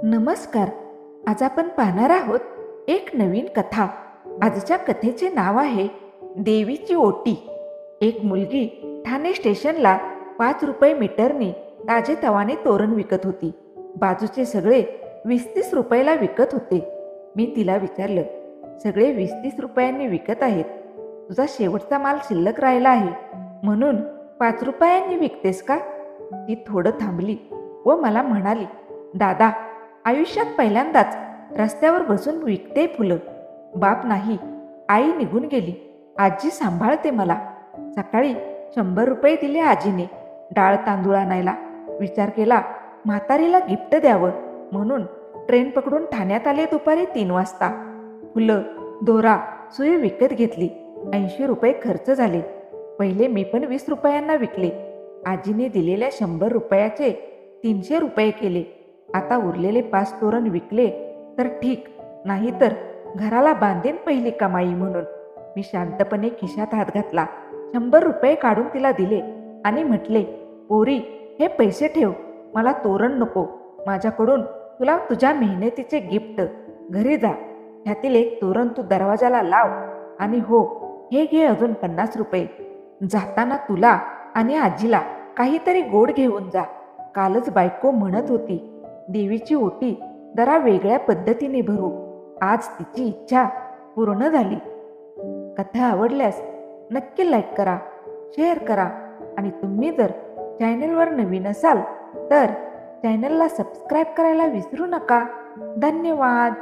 नमस्कार. आज आपण पाहणार आहोत एक नवीन कथा. आजच्या कथेचे नाव आहे देवीची ओटी. एक मुलगी ठाणे स्टेशनला 5 रुपये मीटरने ताजेतवाने तोरण विकत होती. बाजूचे सगळे 20-30 रुपयाला विकत होते. मी तिला विचारलं, सगळे 20-30 रुपयांनी विकत आहेत, तुझा शेवटचा माल शिल्लक राहिला आहे म्हणून 5 रुपयांनी विकतेस का? ती थोडं थांबली व मला म्हणाली, दादा, आयुष्यात पहिल्यांदाच रस्त्यावर बसून विकते फुलं. बाप नाही, आई निघून गेली. आजी सांभाळते मला. सकाळी 100 रुपये दिले आजीने डाळ तांदूळ आणायला. विचार केला म्हातारीला गिफ्ट द्यावं म्हणून ट्रेन पकडून ठाण्यात आले दुपारी 3 वाजता. फुलं, दोरा, सुई विकत घेतली. 80 रुपये खर्च झाले. पहिले मी पण 20 रुपयांना विकले. आजीने दिलेल्या 100 रुपयाचे 300 रुपये केले. आता उरलेले 5 तोरण विकले तर ठीक, नाही तर घराला बांधेन पहिली कमाई म्हणून. मी शांतपणे खिशात हात घातला. 100 रुपये काढून तिला दिले आणि म्हटले, पोरी, हे पैसे ठेव. मला तोरण नको. माझ्याकडून तुला तुझ्या मेहनतीचे गिफ्ट. घरी जा, ह्यातील एक तोरण तू दरवाजाला लाव आणि हो, हे घे अजून 50 रुपये. जाताना तुला आणि आजीला काहीतरी गोड घेऊन जा. कालच बायको म्हणत होती देवीची ओटी जरा वेगळ्या पद्धतीने भरू. आज तिची इच्छा पूर्ण झाली. कथा आवडल्यास नक्की लाईक करा, शेअर करा आणि तुम्ही जर चॅनलवर नवीन असाल तर चॅनलला सबस्क्राईब करायला विसरू नका. धन्यवाद.